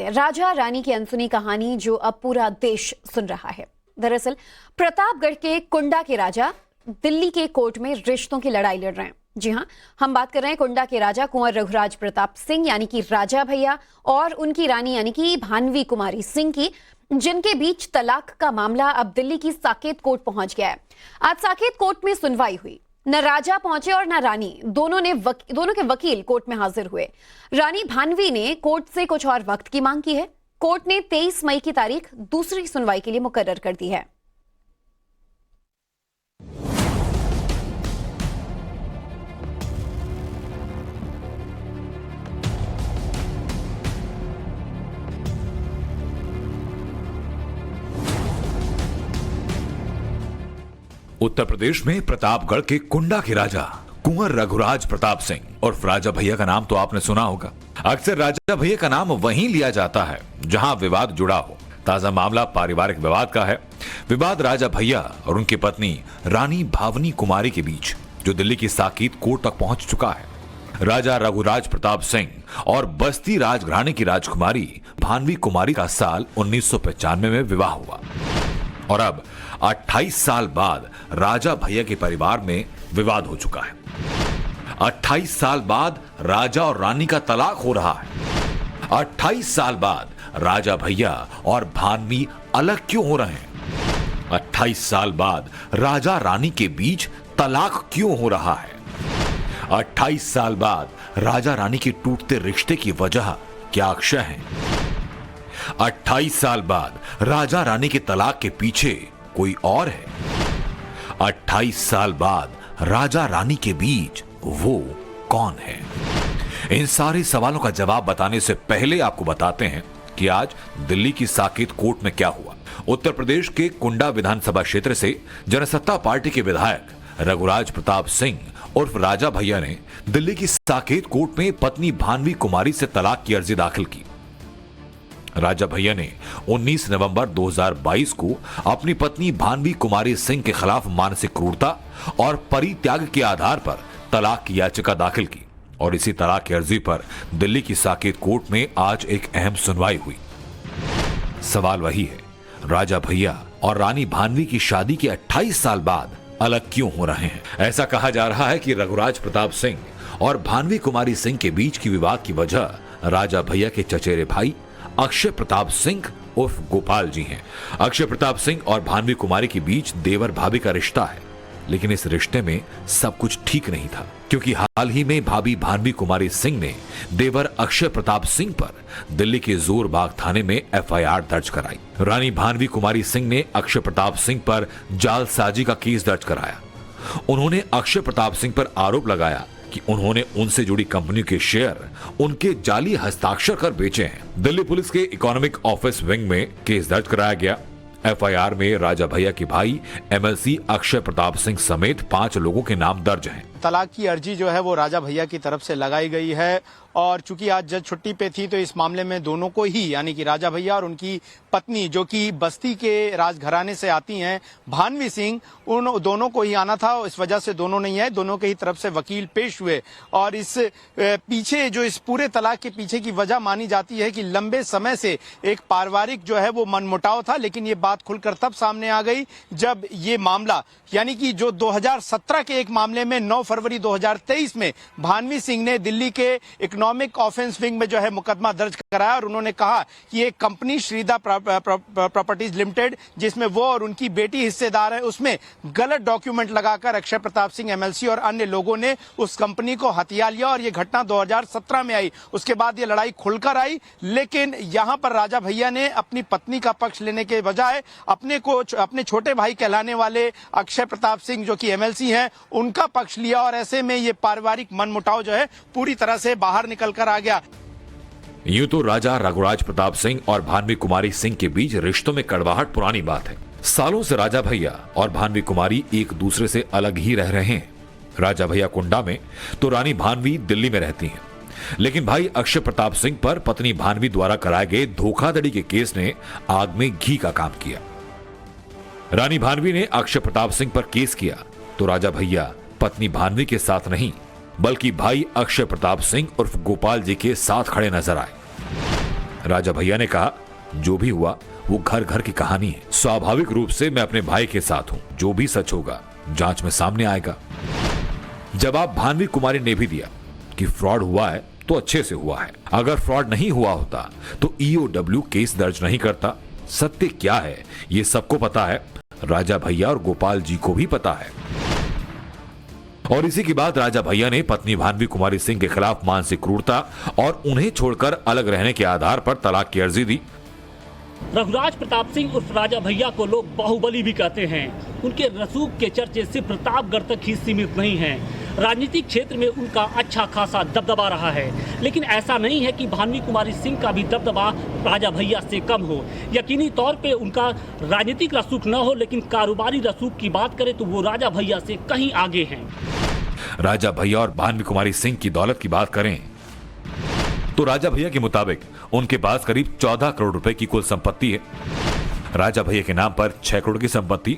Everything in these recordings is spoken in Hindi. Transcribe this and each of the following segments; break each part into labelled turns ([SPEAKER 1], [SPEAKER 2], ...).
[SPEAKER 1] हैं राजा रानी की अनसुनी कहानी जो अब पूरा देश सुन रहा है। दरअसल प्रतापगढ़ के कुंडा के राजा दिल्ली के कोर्ट में रिश्तों की लड़ाई लड़ रहे हैं। जी हां, हम बात कर रहे हैं कुंडा के राजा कुंवर रघुराज प्रताप सिंह यानी कि राजा भैया और उनकी रानी यानी कि भानवी कुमारी सिंह की, जिनके बीच तलाक का मामला अब दिल्ली की साकेत कोर्ट पहुंच गया है। आज साकेत कोर्ट में सुनवाई हुई। न राजा पहुंचे और न रानी, दोनों के वकील कोर्ट में हाजिर हुए। रानी भानवी ने कोर्ट से कुछ और वक्त की मांग की है। कोर्ट ने 23 मई की तारीख दूसरी सुनवाई के लिए मुकर्रर कर दी है।
[SPEAKER 2] उत्तर प्रदेश में प्रतापगढ़ के कुंडा के राजा कुंवर रघुराज प्रताप सिंह और राजा भैया का नाम तो आपने सुना होगा। अक्सर राजा भैया का नाम वहीं लिया जाता है जहां विवाद जुड़ा हो। ताजा मामला पारिवारिक विवाद का है। विवाद राजा भैया और उनकी पत्नी रानी भावनी कुमारी के बीच, जो दिल्ली की साकेत कोर्ट तक पहुंच चुका है। राजा रघुराज प्रताप सिंह और बस्ती राजघराने की राजकुमारी भानवी कुमारी का साल 1995 में विवाह हुआ और अब 28 साल बाद राजा भैया के परिवार में विवाद हो चुका है। 28 साल बाद राजा और रानी का तलाक हो रहा है। 28 साल बाद राजा भैया और भानवी अलग क्यों हो रहे हैं? 28 साल बाद राजा रानी के बीच तलाक क्यों हो रहा है? 28 साल बाद राजा रानी के टूटते रिश्ते की वजह क्या अक्षय है? 28 साल बाद राजा रानी के तलाक के पीछे कोई और है? 28 साल बाद राजा रानी के बीच वो कौन है? इन सारे सवालों का जवाब बताने से पहले आपको बताते हैं कि आज दिल्ली की साकेत कोर्ट में क्या हुआ। उत्तर प्रदेश के कुंडा विधानसभा क्षेत्र से जनसत्ता पार्टी के विधायक रघुराज प्रताप सिंह उर्फ राजा भैया ने दिल्ली की साकेत कोर्ट में पत्नी भानवी कुमारी से तलाक की अर्जी दाखिल की। राजा भैया ने 19 नवंबर 2022 को अपनी पत्नी भानवी कुमारी सिंह के खिलाफ मानसिक क्रूरता और परित्याग के आधार पर तलाक की याचिका दाखिल की और इसी तलाक की अर्जी पर दिल्ली की साकेत कोर्ट में आज एक अहम सुनवाई हुई। सवाल वही है, राजा भैया और रानी भानवी की शादी के 28 साल बाद अलग क्यों हो रहे हैं? ऐसा कहा जा रहा है कि रघुराज प्रताप सिंह और भानवी कुमारी सिंह के बीच की विवाद की वजह राजा भैया के चचेरे भाई अक्षय प्रताप सिंह उर्फ गोपाल जी हैं। अक्षय प्रताप सिंह और भानवी कुमारी के बीच देवर भाभी का रिश्ता है, लेकिन इस रिश्ते में सब कुछ ठीक नहीं था, क्योंकि हाल ही में भाभी भानवी कुमारी सिंह ने देवर अक्षय प्रताप सिंह पर दिल्ली के जोरबाग थाने में एफआईआर दर्ज कराई। रानी भानवी कुमारी सिंह ने अक्षय प्रताप सिंह पर जालसाजी का केस दर्ज कराया। उन्होंने अक्षय प्रताप सिंह पर आरोप लगाया कि उन्होंने उनसे जुड़ी कंपनी के शेयर उनके जाली हस्ताक्षर कर बेचे हैं। दिल्ली पुलिस के इकोनॉमिक ऑफिस विंग में केस दर्ज कराया गया। एफआईआर में राजा भैया के भाई एमएलसी अक्षय प्रताप सिंह समेत 5 लोगों के नाम दर्ज हैं।
[SPEAKER 3] तलाक की अर्जी जो है वो राजा भैया की तरफ से लगाई गई है और चूंकि आज जज छुट्टी पे थी तो इस मामले में दोनों को ही, यानी कि राजा भैया और उनकी पत्नी जो कि बस्ती के राजघराने से आती हैं भानवी सिंह, उन दोनों को ही आना था। इस वजह से दोनों नहीं आए, दोनों के ही तरफ से वकील पेश हुए और इस पीछे जो इस पूरे तलाक के पीछे की वजह मानी जाती है कि लंबे समय से एक पारिवारिक जो है वो मनमुटाव था। लेकिन ये बात खुलकर तब सामने आ गई जब ये मामला, यानी कि जो 2017 के एक मामले में 9 फरवरी 2023 में भानवी सिंह ने दिल्ली के इकोनॉमिक ऑफेंस विंग में जो है मुकदमा दर्ज कराया और उन्होंने कहा कि एक कंपनी श्रीदा प्रॉपर्टीज लिमिटेड, जिसमें वो और उनकी बेटी हिस्सेदार है, उसमें गलत डॉक्यूमेंट लगाकर अक्षय प्रताप सिंह एमएलसी और अन्य लोगों ने उस कंपनी को हथिया लिया और ये घटना 2017 में आई। उसके बाद ये लड़ाई खुलकर आई, लेकिन यहां पर राजा भैया ने अपनी पत्नी का पक्ष लेने के बजाय अपने छोटे भाई कहलाने वाले अक्षय प्रताप सिंह जो कि एमएलसी हैं उनका पक्ष लिया और ऐसे में ये पारिवारिक मनमुटाव जो है पूरी तरह से बाहर निकल कर आ गया।
[SPEAKER 2] यूं तो राजा रघुराज प्रताप सिंह और भानवी कुमारी सिंह के बीच रिश्तों में कड़वाहट पुरानी बात है। सालों से राजा भैया और भानवी कुमारी एक दूसरे से अलग ही रह रहे हैं। राजा भैया कुंडा में तो रानी भानवी दिल्ली में रहती हैं। लेकिन भाई अक्षय प्रताप सिंह पर पत्नी भानवी द्वारा कराए गए धोखाधड़ी के केस ने आग में घी का काम किया। रानी भानवी ने अक्षय प्रताप सिंह पर केस किया तो राजा भैया पत्नी भानवी के साथ नहीं बल्कि भाई अक्षय प्रताप सिंह उर्फ गोपाल जी के साथ खड़े नजर आए। राजा भैया ने कहा, जो भी हुआ वो घर घर की कहानी है। स्वाभाविक रूप से मैं अपने भाई के साथ हूं। जो भी सच होगा जांच में सामने आएगा। जवाब भानवी कुमारी ने भी दिया कि फ्रॉड हुआ है तो अच्छे से हुआ है। अगर फ्रॉड नहीं हुआ होता तो ईओडब्ल्यू केस दर्ज नहीं करता। सत्य क्या है ये सबको पता है, राजा भैया और गोपाल जी को भी पता है। और इसी के बाद राजा भैया ने पत्नी भानवी कुमारी सिंह के खिलाफ मानसिक क्रूरता और उन्हें छोड़कर अलग रहने के आधार पर तलाक की अर्जी दी।
[SPEAKER 4] रघुराज प्रताप सिंह उर्फ राजा भैया को लोग बाहुबली भी कहते हैं। उनके रसूख के चर्चे सिर्फ प्रतापगढ़ तक ही सीमित नहीं हैं। राजनीतिक क्षेत्र में उनका अच्छा खासा दबदबा रहा है, लेकिन ऐसा नहीं है कि भानवी कुमारी सिंह का भी दबदबा राजा भैया से कम हो। यकीनी तौर पे उनका राजनीतिक रसूख न हो, लेकिन कारोबारी रसूख की बात करें तो वो राजा भैया से कहीं आगे हैं।
[SPEAKER 2] राजा भैया और भानवी कुमारी सिंह की दौलत की बात करें तो राजा भैया के मुताबिक उनके पास करीब 14 करोड़ रुपए की कुल संपत्ति है। राजा भैया के नाम पर 6 करोड़ की संपत्ति,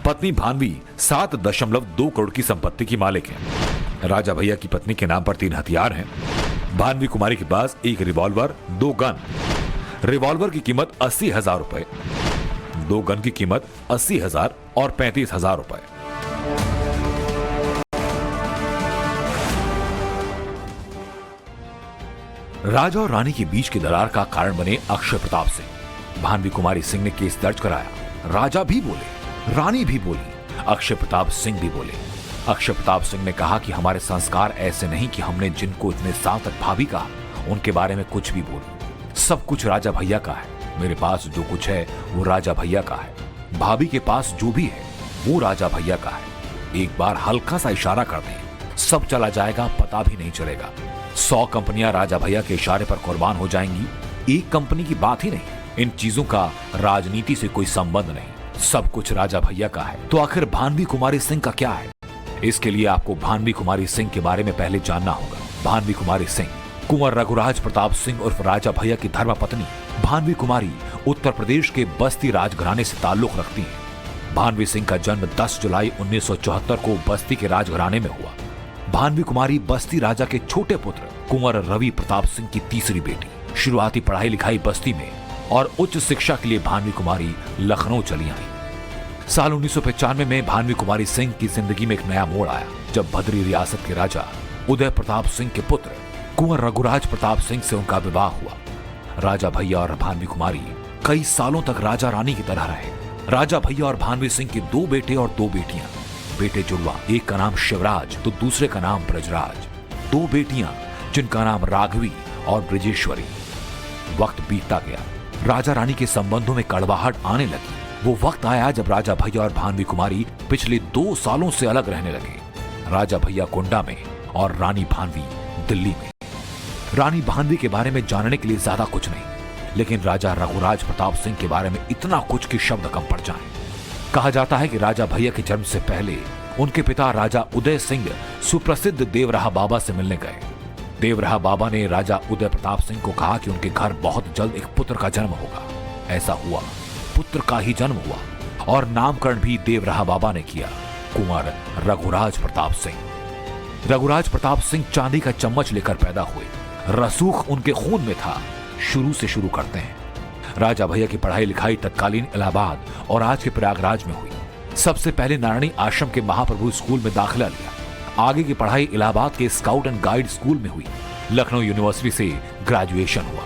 [SPEAKER 2] पत्नी भानवी 7.2 करोड़ की संपत्ति की मालिक है। राजा भैया की पत्नी के नाम पर 3 हथियार हैं। भानवी कुमारी के पास 1 रिवॉल्वर, 2 गन। रिवॉल्वर की कीमत 80,000 रुपए, 2 गन की कीमत 80,000 और 35,000 रुपए। राजा और रानी के बीच की दरार का कारण बने अक्षय प्रताप सिंह। भानवी कुमारी सिंह ने केस दर्ज कराया। राजा भी बोले, रानी भी बोली, अक्षय प्रताप सिंह भी बोले। अक्षय प्रताप सिंह ने कहा कि हमारे संस्कार ऐसे नहीं कि हमने जिनको इतने साल तक भाभी कहा उनके बारे में कुछ भी बोली। सब कुछ राजा भैया का है। मेरे पास जो कुछ है वो राजा भैया का है। भाभी के पास जो भी है वो राजा भैया का है। एक बार हल्का सा इशारा कर दें, सब चला जाएगा, पता भी नहीं चलेगा। 100 कंपनियां राजा भैया के इशारे पर कुर्बान हो जाएंगी। एक कंपनी की बात ही नहीं। इन चीजों का राजनीति से कोई संबंध नहीं। सब कुछ राजा भैया का है। तो आखिर भानवी कुमारी सिंह का क्या है? इसके लिए आपको भानवी कुमारी सिंह के बारे में पहले जानना होगा। भानवी कुमारी सिंह कुंवर रघुराज प्रताप सिंह उर्फ राजा भैया की धर्मपत्नी। भानवी कुमारी उत्तर प्रदेश के बस्ती राजघराने से ताल्लुक रखती हैं। भानवी सिंह का जन्म 10 जुलाई 1974 को बस्ती के राजघराने में हुआ। भानवी कुमारी बस्ती राजा के छोटे पुत्र कुंवर रवि प्रताप सिंह की तीसरी बेटी। शुरुआती पढ़ाई लिखाई बस्ती में और उच्च शिक्षा के लिए भानवी कुमारी लखनऊ चली आई। साल 1995 में भानवी कुमारी सिंह की जिंदगी में एक नया मोड़ आया जब भद्री रियासत के राजा उदय प्रताप सिंह के पुत्र कुंवर रघुराज प्रताप सिंह से उनका विवाह हुआ। राजा भैया और भानवी कुमारी कई सालों तक राजा रानी की तरह रहे। राजा भैया और भानवी सिंह के 2 बेटे और 2 बेटियां। बेटे जुड़वा, एक का नाम शिवराज तो दूसरे का नाम ब्रजराज। 2 बेटियां जिनका नाम राघवी और ब्रजेश्वरी। वक्त बीतता गया, राजा रानी के संबंधों में कड़वाहट आने लगी। वो वक्त आया जब राजा भैया और भानवी कुमारी पिछले 2 सालों से अलग रहने लगे। राजा भैया कुंडा में और रानी भानवी दिल्ली में। रानी भानवी के बारे में जानने के लिए ज्यादा कुछ नहीं, लेकिन राजा रघुराज प्रताप सिंह के बारे में इतना कुछ कि शब्द कम पड़ जाएं। कहा जाता है कि राजा भैया के जन्म से पहले उनके पिता राजा उदय सिंह सुप्रसिद्ध देवराहा बाबा से मिलने गए। देवराहा बाबा ने राजा उदय प्रताप सिंह को कहा कि उनके घर बहुत जल्द एक पुत्र का जन्म होगा। ऐसा हुआ, पुत्र का ही जन्म हुआ और नामकरण भी देवराहा बाबा ने किया, कुंवर रघुराज प्रताप सिंह। रघुराज प्रताप सिंह चांदी का चम्मच लेकर पैदा हुए। रसूख उनके खून में था। शुरू से शुरू करते हैं। राजा भैया की पढ़ाई लिखाई तत्कालीन इलाहाबाद और आज के प्रयागराज में हुई। सबसे पहले नारायणी आश्रम के महाप्रभु स्कूल में दाखिला लिया। आगे की पढ़ाई इलाहाबाद के स्काउट एंड गाइड स्कूल में हुई। लखनऊ यूनिवर्सिटी से ग्रेजुएशन हुआ।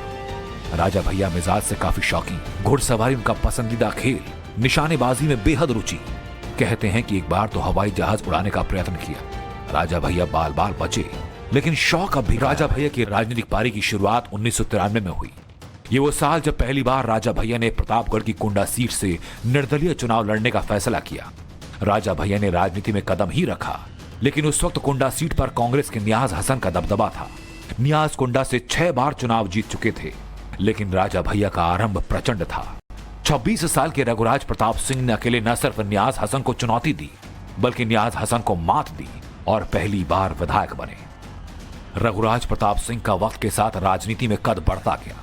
[SPEAKER 2] राजा भैया मिजाज से काफी शौकीन, घुड़सवारी उनका पसंदीदा खेल, निशानेबाजी में बेहद रुचि। कहते हैं कि एक बार तो हवाई जहाज उड़ाने का प्रयत्न किया। राजा भैया बाल बाल बचे, लेकिन शौक अब भी। राजा भैया की राजनीतिक पारी की शुरुआत 1993 में हुई। ये वो साल जब पहली बार राजा भैया ने प्रतापगढ़ की कुंडा सीट से निर्दलीय चुनाव लड़ने का फैसला किया। राजा भैया ने राजनीति में कदम ही रखा, लेकिन उस वक्त कुंडा सीट पर कांग्रेस के नियाज हसन का दबदबा था। नियाज कुंडा से 6 बार चुनाव जीत चुके थे, लेकिन राजा भैया का आरंभ प्रचंड था। 26 साल के रघुराज प्रताप सिंह ने अकेले न सिर्फ नियाज हसन को चुनौती दी, बल्कि नियाज हसन को मात दी और पहली बार विधायक बने। रघुराज प्रताप सिंह का वक्त के साथ राजनीति में कद बढ़ता गया।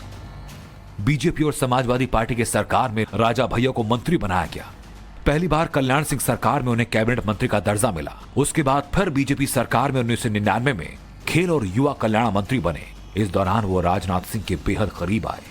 [SPEAKER 2] बीजेपी और समाजवादी पार्टी के सरकार में राजा भैया को मंत्री बनाया गया। पहली बार कल्याण सिंह सरकार में उन्हें कैबिनेट मंत्री का दर्जा मिला। उसके बाद फिर बीजेपी सरकार में 1999 में खेल और युवा कल्याण मंत्री बने। इस दौरान वो राजनाथ सिंह के बेहद करीब आए।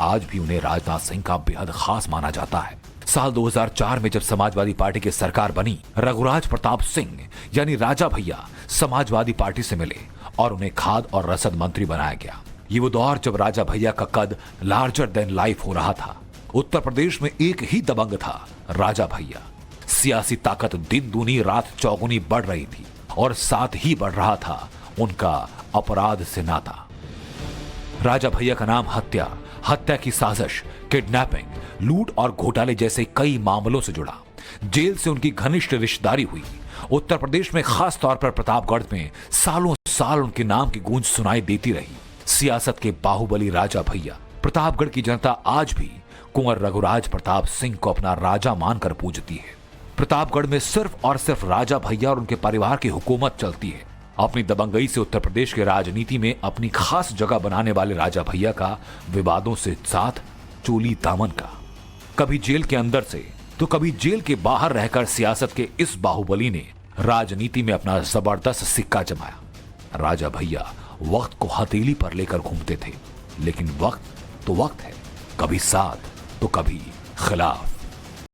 [SPEAKER 2] आज भी उन्हें राजनाथ सिंह का बेहद खास माना जाता है। साल 2004 में जब समाजवादी पार्टी की सरकार बनी, रघुराज प्रताप सिंह यानी राजा भैया समाजवादी पार्टी से मिले और उन्हें खाद और रसद मंत्री बनाया गया। ये वो दौर जब राजा भैया का कद लार्जर देन लाइफ हो रहा था। उत्तर प्रदेश में एक ही दबंग था, राजा भैया। सियासी ताकत दिन दूनी रात चौगुनी बढ़ रही थी और साथ ही बढ़ रहा था उनका अपराध से नाता। राजा भैया का नाम हत्या की साजिश, किडनैपिंग, लूट और घोटाले जैसे कई मामलों से जुड़ा। जेल से उनकी घनिष्ठ रिश्तेदारी हुई। उत्तर प्रदेश में खास तौर पर प्रतापगढ़ में सालों साल उनके नाम की गूंज सुनाई देती रही। सियासत के बाहुबली राजा भैया। प्रतापगढ़ की जनता आज भी कुंवर रघुराज प्रताप सिंह को अपना राजा मानकर पूजती है। प्रतापगढ़ में सिर्फ और सिर्फ राजा भैया और उनके परिवार की हुकूमत चलती है। अपनी दबंगई से उत्तर प्रदेश के राजनीति में अपनी खास जगह बनाने वाले राजा भैया का विवादों से साथ चोली दामन का। कभी जेल के अंदर से तो कभी जेल के बाहर रहकर सियासत के इस बाहुबली ने राजनीति में अपना जबरदस्त सिक्का जमाया। राजा भैया वक्त को हथेली पर लेकर घूमते थे, लेकिन वक्त तो वक्त है, कभी साथ तो कभी खिलाफ।